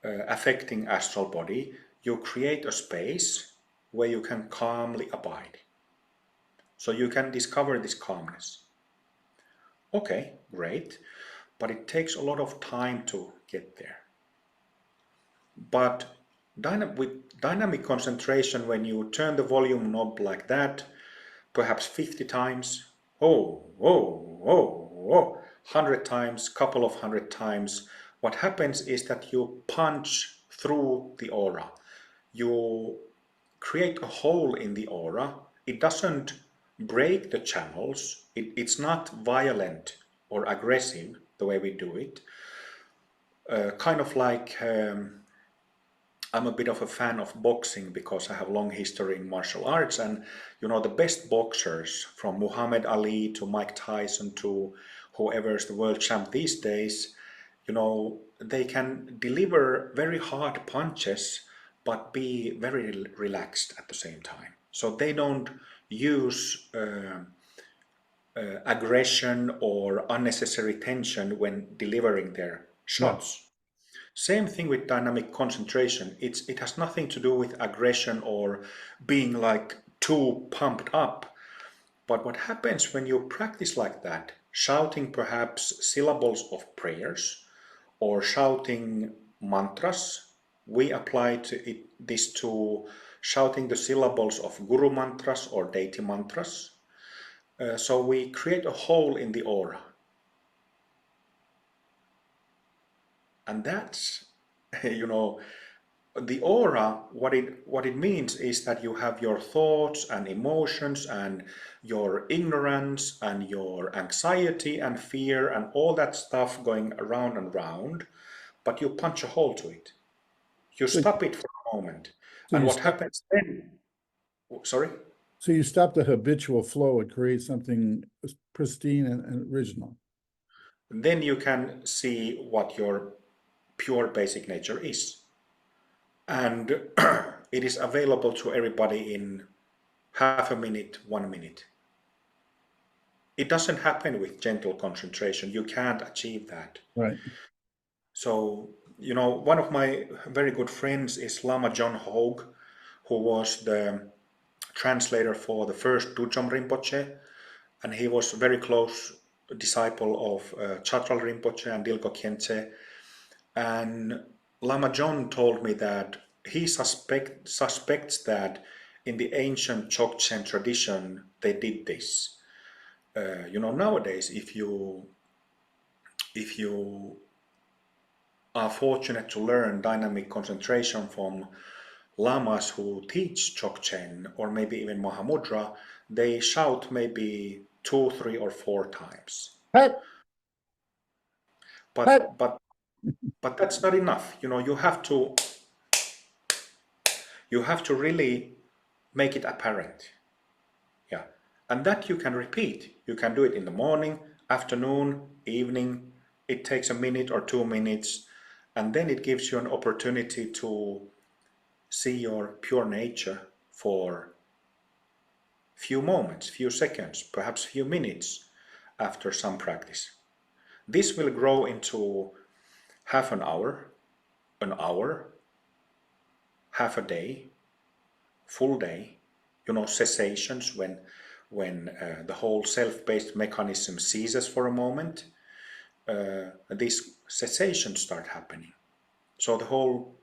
affecting astral body, you create a space where you can calmly abide. So you can discover this calmness. Okay, great, but it takes a lot of time to get there. But with dynamic concentration, when you turn the volume knob like that, perhaps 50 times, 100 times, couple of 100 times, what happens is that you punch through the aura. You create a hole in the aura. It doesn't break the channels. It's not violent or aggressive the way we do it. Kind of like I'm a bit of a fan of boxing because I have long history in martial arts, and the best boxers, from Muhammad Ali to Mike Tyson to whoever's the world champ these days, they can deliver very hard punches but be very relaxed at the same time. So they don't use aggression or unnecessary tension when delivering their shots. Same thing with dynamic concentration. It has nothing to do with aggression or being like too pumped up. But what happens when you practice like that, shouting perhaps syllables of prayers or shouting mantras, we apply this to shouting the syllables of guru mantras or deity mantras. So we create a hole in the aura. And that's, the aura, what it means is that you have your thoughts and emotions and your ignorance and your anxiety and fear and all that stuff going around and round, but you punch a hole to it. You stop it for a moment. And what happens then? Sorry? So you stop the habitual flow and create something pristine and original. Then you can see what your pure basic nature is. And it is available to everybody in half a minute, 1 minute. It doesn't happen with gentle concentration. You can't achieve that. Right. So, one of my very good friends is Lama John Hogue, who was the translator for the first Dudjom Rinpoche, and he was a very close disciple of Chatral Rinpoche and Dilgo Khyentse. And Lama John told me that he suspects that in the ancient Dzogchen tradition they did this. Nowadays, if you are fortunate to learn dynamic concentration from lamas who teach Dzogchen or maybe even Mahamudra, they shout maybe 2, 3, or 4 times. But that's not enough. You have to really make it apparent. Yeah. And that you can repeat. You can do it in the morning, afternoon, evening. It takes a minute or 2 minutes, and then it gives you an opportunity to see your pure nature for few moments, few seconds, perhaps few minutes after some practice. This will grow into half an hour, half a day, full day, cessations when the whole self-based mechanism ceases for a moment. These cessations start happening. So the whole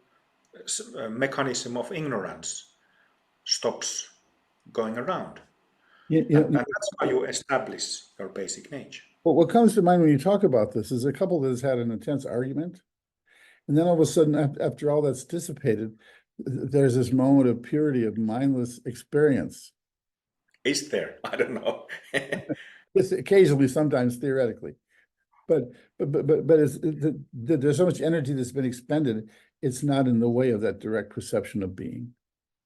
mechanism of ignorance stops going around. And that's how you establish your basic nature. Well, what comes to mind when you talk about this is a couple that has had an intense argument, and then all of a sudden, after all that's dissipated, there's this moment of purity, of mindless experience. Is there? I don't know. It's occasionally, sometimes theoretically, but there's so much energy that's been expended. It's not in the way of that direct perception of being.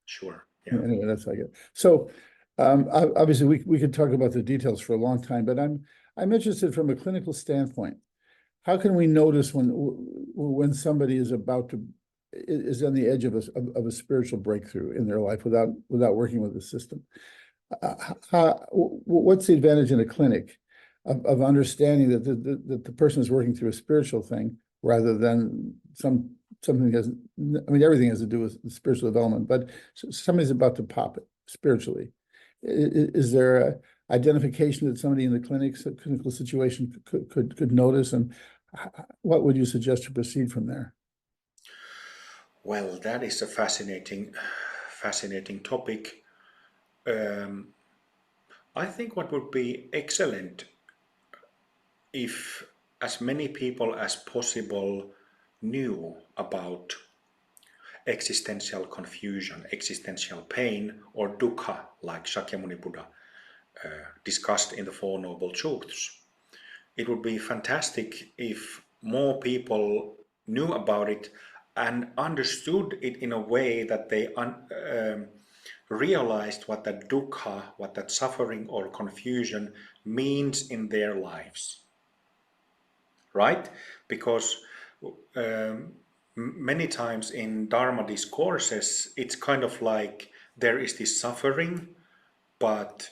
Sure. Yeah. Anyway, that's how I get. So Obviously, we could talk about the details for a long time, but I'm interested from a clinical standpoint. How can we notice when somebody is on the edge of a spiritual breakthrough in their life without working with the system? What's the advantage in a clinic of understanding that the person is working through a spiritual thing rather than something that has, I mean, everything has to do with spiritual development, but somebody's about to pop it spiritually. Is there a identification that somebody in the clinical situation could notice, and what would you suggest to proceed from there? Well, that is a fascinating topic. I think what would be excellent if as many people as possible knew about existential confusion, existential pain, or dukkha, like Shakyamuni Buddha discussed in the Four Noble Truths. It would be fantastic if more people knew about it and understood it in a way that they realized what that dukkha, what that suffering or confusion means in their lives. Right? Because many times in Dharma discourses, it's kind of like there is this suffering, but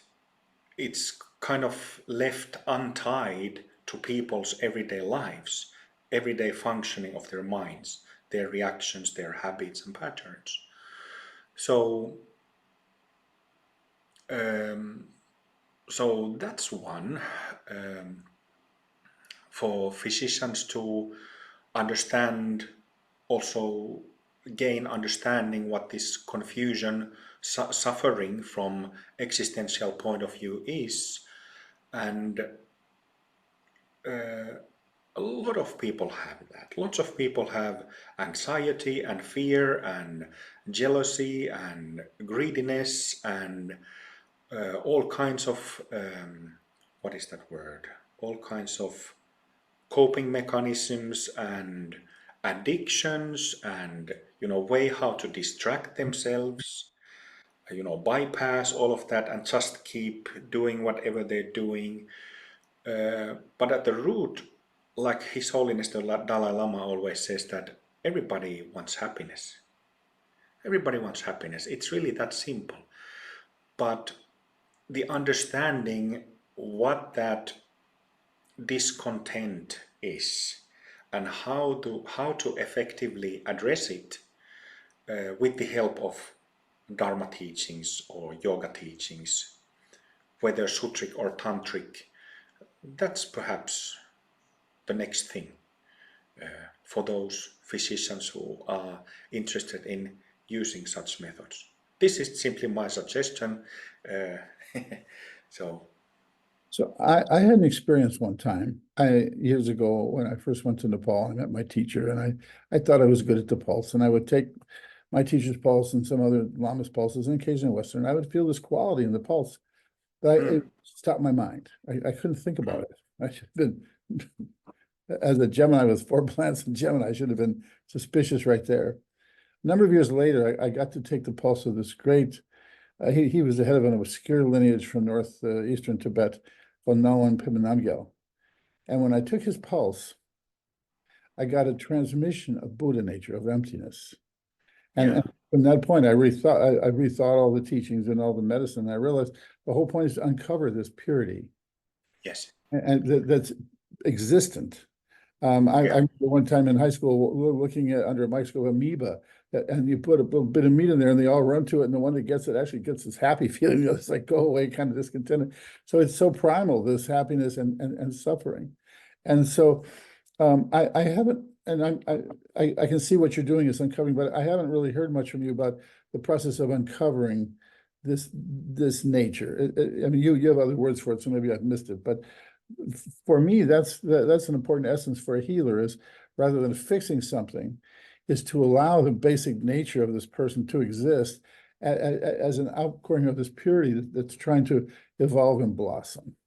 it's kind of left untied to people's everyday lives, everyday functioning of their minds, their reactions, their habits and patterns. So, so that's one. For physicians to understand, also gain understanding what this confusion, suffering from existential point of view is. And a lot of people have that. Lots of people have anxiety and fear and jealousy and greediness and all kinds of, what is that word? All kinds of coping mechanisms and addictions and way how to distract themselves, bypass all of that and just keep doing whatever they're doing. But at the root, like His Holiness the Dalai Lama always says, that everybody wants happiness. Everybody wants happiness. It's really that simple. But the understanding what that discontent is and how to effectively address it with the help of Dharma teachings or yoga teachings, whether sutric or tantric, that's perhaps the next thing for those physicians who are interested in using such methods. This is simply my suggestion. So So I had an experience one time, years ago when I first went to Nepal. I met my teacher, and I thought I was good at the pulse, and I would take my teacher's pulse and some other lama's pulses, and occasionally Western. I would feel this quality in the pulse, but it stopped my mind. I couldn't think about it. I should have been, as a Gemini with 4 planets in Gemini, I should have been suspicious right there. A number of years later, I got to take the pulse of this great. He was the head of an obscure lineage from northeastern Tibet called Nawan Pimanamgyal. And when I took his pulse, I got a transmission of Buddha nature, of emptiness. And from that point, I rethought all the teachings and all the medicine. I realized the whole point is to uncover this purity. Yes. And that's existent. I remember one time in high school looking at under a microscope amoeba, and you put a little bit of meat in there, and they all run to it, and the one that gets it actually gets this happy feeling. It's like go away, kind of discontented. So it's so primal, this happiness and suffering, and so I haven't, and I can see what you're doing is uncovering, but I haven't really heard much from you about the process of uncovering this nature. I mean, you have other words for it, so maybe I've missed it, but for me, that's an important essence for a healer, is rather than fixing something, is to allow the basic nature of this person to exist as an outpouring of this purity that's trying to evolve and blossom.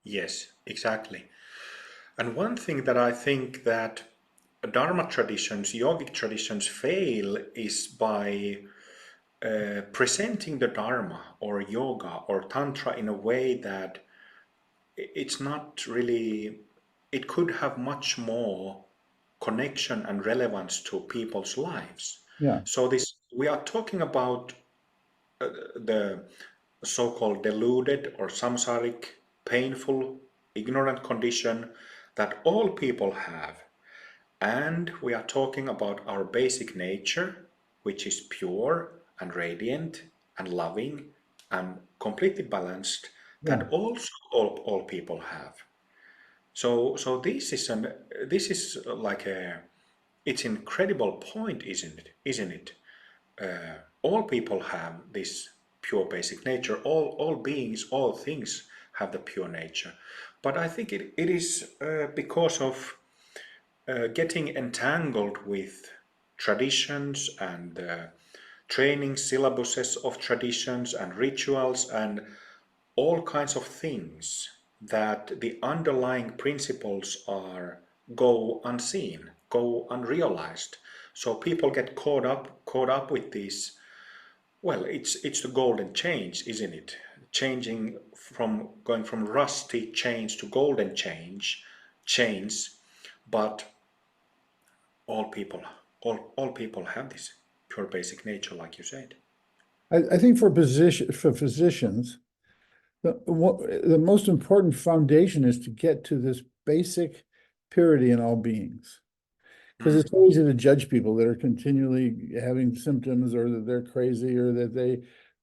Yes, exactly. And one thing that I think that Dharma traditions, yogic traditions fail is by presenting the Dharma or yoga or Tantra in a way that it's not really, it could have much more connection and relevance to people's lives. Yeah, So this, we are talking about the so-called deluded or samsaric, painful, ignorant condition that all people have. And we are talking about our basic nature, which is pure and radiant and loving and completely balanced, yeah. that also all people have. So this is like a, it's incredible point, isn't it? Isn't it? All people have this pure basic nature. All beings, all things have the pure nature. But I think it is because of getting entangled with traditions and training syllabuses of traditions and rituals and all kinds of things that the underlying principles are go unseen, go unrealized. So people get caught up with these. Well, it's the golden change, isn't it? Changing from going from rusty chains to golden chains, but all people all people have this pure basic nature, like you said. I think for physicians, the most important foundation is to get to this basic purity in all beings. Because Mm. it's so easy to judge people that are continually having symptoms or that they're crazy or that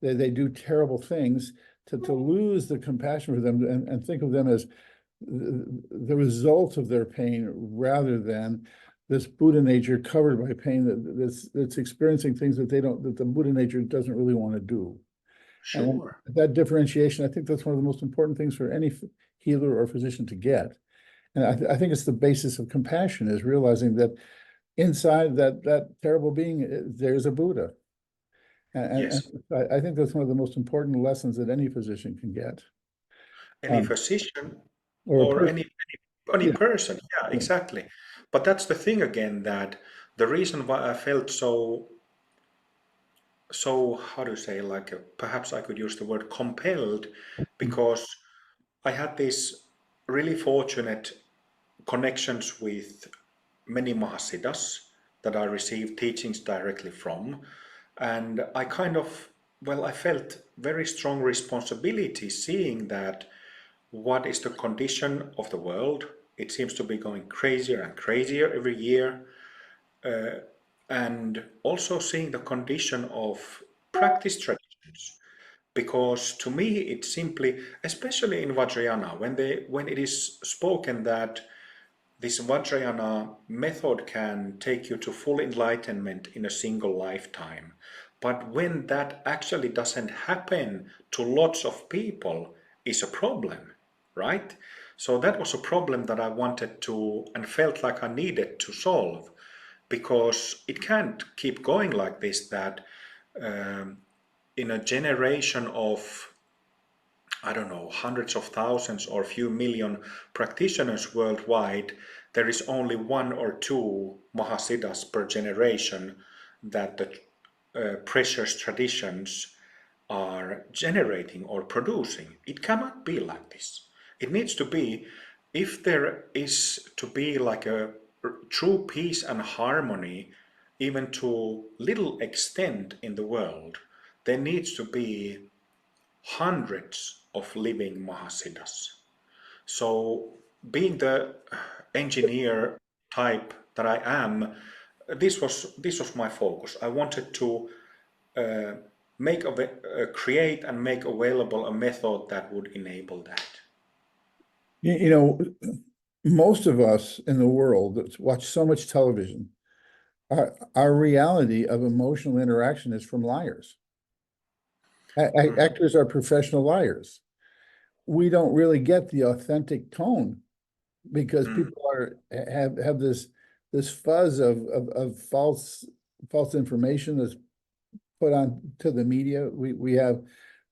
they do terrible things, to lose the compassion for them and think of them as the result of their pain rather than this Buddha nature covered by pain that's experiencing things that the Buddha nature doesn't really want to do. And Sure. that differentiation, I think that's one of the most important things for any healer or physician to get. And I think it's the basis of compassion, is realizing that inside that terrible being, there's a Buddha. And Yes. I think that's one of the most important lessons that any physician can get, Any um, physician or a or person. any Yeah, person, yeah, yeah. exactly. But that's the thing again, that the reason why I felt so how to say, like perhaps I could use the word compelled, because I had these really fortunate connections with many Mahasiddhas that I received teachings directly from. And I kind of, well, I felt very strong responsibility seeing that what is the condition of the world. It seems to be going crazier and crazier every year. And also seeing the condition of practice traditions. Because to me, it simply, especially in Vajrayana, when it is spoken that this Vajrayana method can take you to full enlightenment in a single lifetime. But when that actually doesn't happen to lots of people, is a problem, right? So that was a problem that I wanted to and felt like I needed to solve, because it can't keep going like this, that in a generation of, I don't know, hundreds of thousands or few million practitioners worldwide, there is only one or two Mahasiddhas per generation that the precious traditions are generating or producing. It cannot be like this. It needs to be, if there is to be like a true peace and harmony, even to little extent in the world, there needs to be hundreds of living Mahasiddhas. So, being the engineer type that I am, this was my focus. I wanted to uh, create and make available a method that would enable that. You know, most of us in the world that watch so much television, our reality of emotional interaction is from liars. Mhm. Actors are professional liars. We don't really get the authentic tone because Mm. people have this fuzz of false information that's put on to the media. We have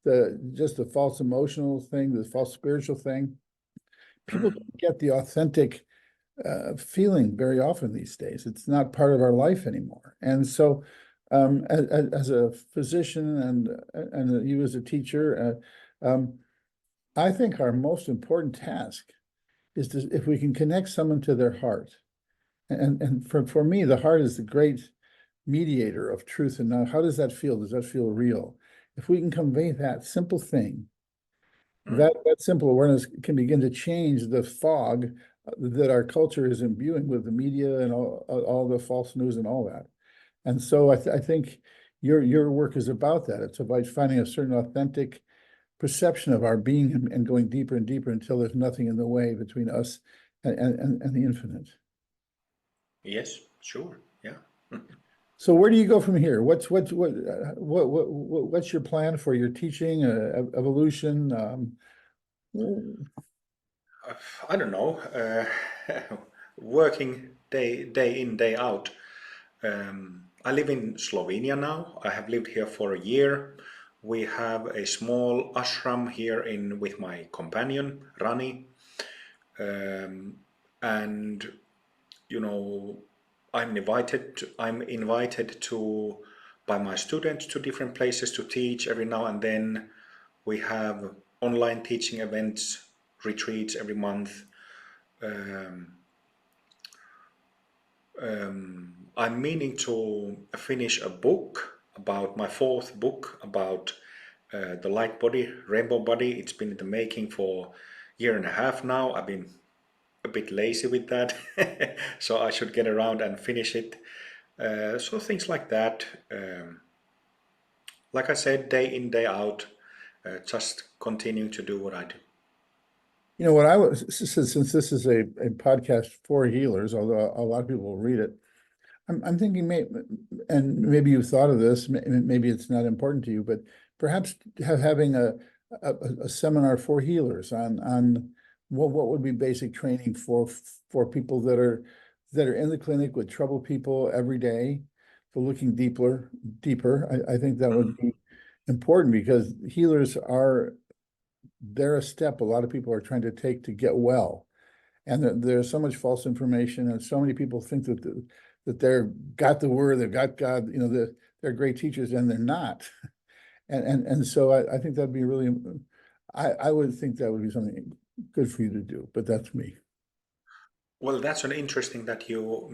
the false emotional thing, the false spiritual thing. People Mm. don't get the authentic feeling very often these days. It's not part of our life anymore. And so as a physician and you as a teacher, I think our most important task is to, if we can connect someone to their heart. And for me, the heart is the great mediator of truth and knowledge. How does that feel? Does that feel real? If we can convey that simple thing, that simple awareness can begin to change the fog that our culture is imbuing with the media and all the false news and all that. And so I think your work is about that. It's about finding a certain authentic perception of our being and going deeper and deeper until there's nothing in the way between us and the infinite. Yes, sure. Yeah. So where do you go from here? What's your plan for your teaching, evolution? I don't know. Working day in, day out. I live in Slovenia now. I have lived here for a year. We have a small ashram here with my companion Rani, and you know, I'm invited to by my students to different places to teach every now and then. We have online teaching events, retreats every month. I'm meaning to finish a book about my fourth book about the light body, rainbow body. It's been in the making for a year and a half now. I've been a bit lazy with that, so I should get around and finish it. So things like that. Like I said, day in, day out, just continuing to do what I do. You know what I was, since this is a podcast for healers, although a lot of people will read it, I'm thinking, and maybe you've thought of this, maybe it's not important to you, but perhaps having a seminar for healers on what would be basic training for people that are in the clinic with troubled people every day, for looking deeper. I think that would be important because healers they're a step a lot of people are trying to take to get well. And there's so much false information, and so many people think that they're got the word, they've got God, they're great teachers, and they're not. And so I think that'd be really, I would think that would be something good for you to do, but that's me. Well, that's an interesting that you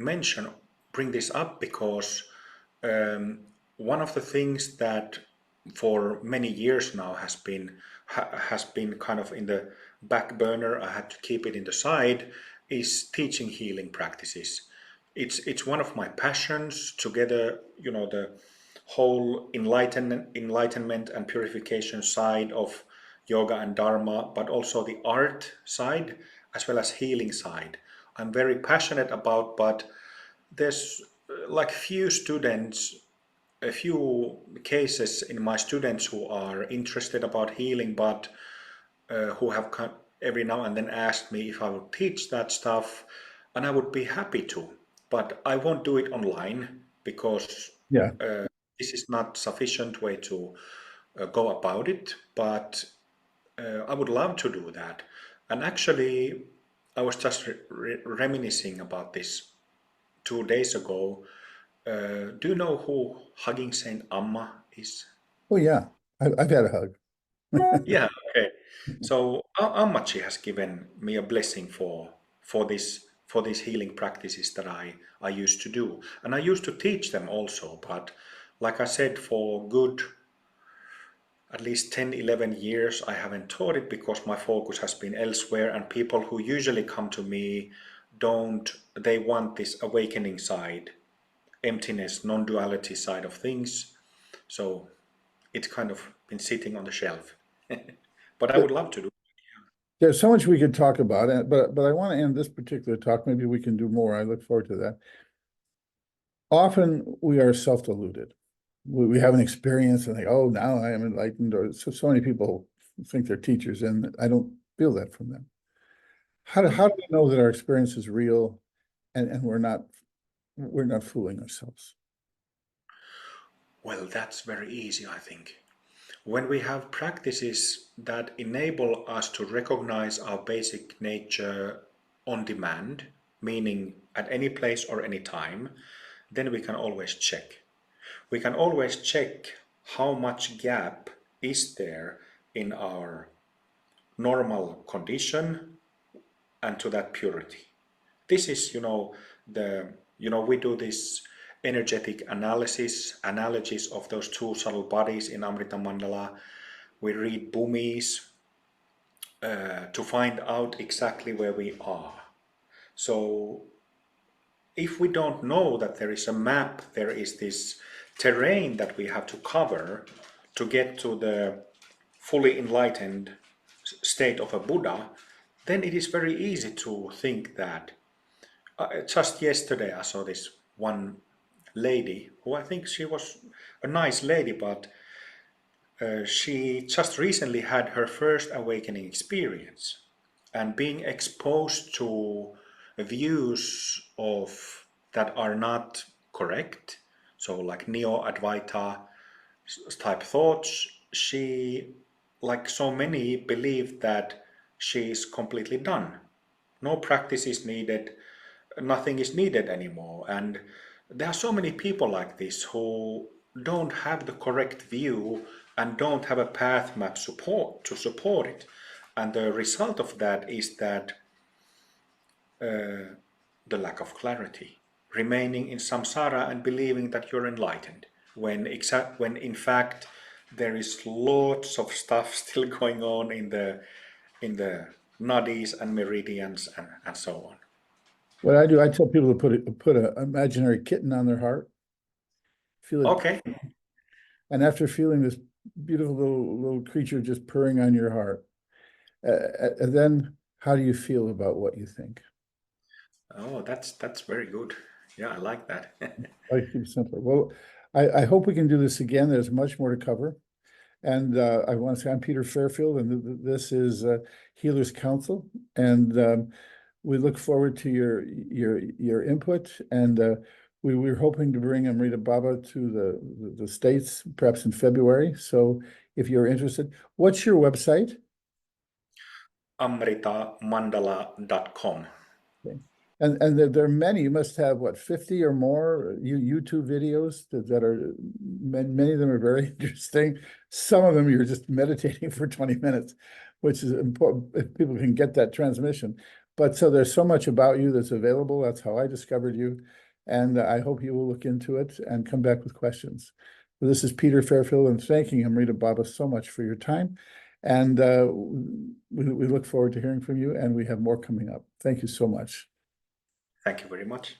bring this up because one of the things that for many years now has been kind of in the back burner. I had to keep it in the side. Is teaching healing practices. It's one of my passions. Together, the whole enlightenment and purification side of yoga and dharma, but also the art side as well as healing side. I'm very passionate about, but there's like a few cases in my students who are interested about healing, but who have every now and then asked me if I would teach that stuff, and I would be happy to, but I won't do it online because Yeah. this is not sufficient way to go about it, but I would love to do that. And actually, I was just reminiscing about this 2 days ago. Do you know who Hugging Saint Amma is? Oh yeah, I've had a hug. Yeah, okay. So Ammachi has given me a blessing for these healing practices that I used to do. And I used to teach them also, but like I said, for good at least 10, 11 years, I haven't taught it because my focus has been elsewhere, and people who usually come to me they want this awakening side, emptiness, non-duality side of things. So it's kind of been sitting on the shelf. But I would love to do. There's so much we could talk about it, but I want to end this particular talk. Maybe we can do more. I look forward to that. Often we are self-deluded. We have an experience and think, oh, now I am enlightened, or so many people think they're teachers, and I don't feel that from them. How do we know that our experience is real and we're not fooling ourselves? Well, that's very easy, I think. When we have practices that enable us to recognize our basic nature on demand, meaning at any place or any time, then we can always check. we can always check how much gap is there in our normal condition and to that purity. This is, we do this energetic analogies of those two subtle bodies in Amrita Mandala. We read Bhumis to find out exactly where we are. So if we don't know that there is a map, there is this terrain that we have to cover to get to the fully enlightened state of a Buddha, then it is very easy to think that. Just yesterday I saw this one lady who, I think she was a nice lady, but she just recently had her first awakening experience, and being exposed to views of that are not correct, so like neo-Advaita type thoughts, she, like so many, believed that she is completely done. No practice is needed, nothing is needed anymore. And there are so many people like this who don't have the correct view and don't have a path map to support it. And the result of that is that the lack of clarity, remaining in samsara and believing that you're enlightened, when in fact there is lots of stuff still going on in the nadis and meridians and so on. What I do, I tell people to put an imaginary kitten on their heart, feel it, Okay. and after feeling this beautiful little creature just purring on your heart, and then how do you feel about what you think? Oh, that's very good. Yeah, I like that. I keep it simpler. Well, I hope we can do this again. There's much more to cover. And I want to say I'm Peter Fairfield, and this is Healers Council. And we look forward to your input. And we were hoping to bring Amrita Baba to the States, perhaps in February. So if you're interested, what's your website? amritamandala.com. Okay. And there are many. You must have what, 50 or more YouTube videos that are many of them are very interesting. Some of them you're just meditating for 20 minutes, which is important if people can get that transmission. But so there's so much about you that's available. That's how I discovered you. And I hope you will look into it and come back with questions. So this is Peter Fairfield, and thanking Amrita Baba so much for your time. And we look forward to hearing from you, and we have more coming up. Thank you so much. Thank you very much.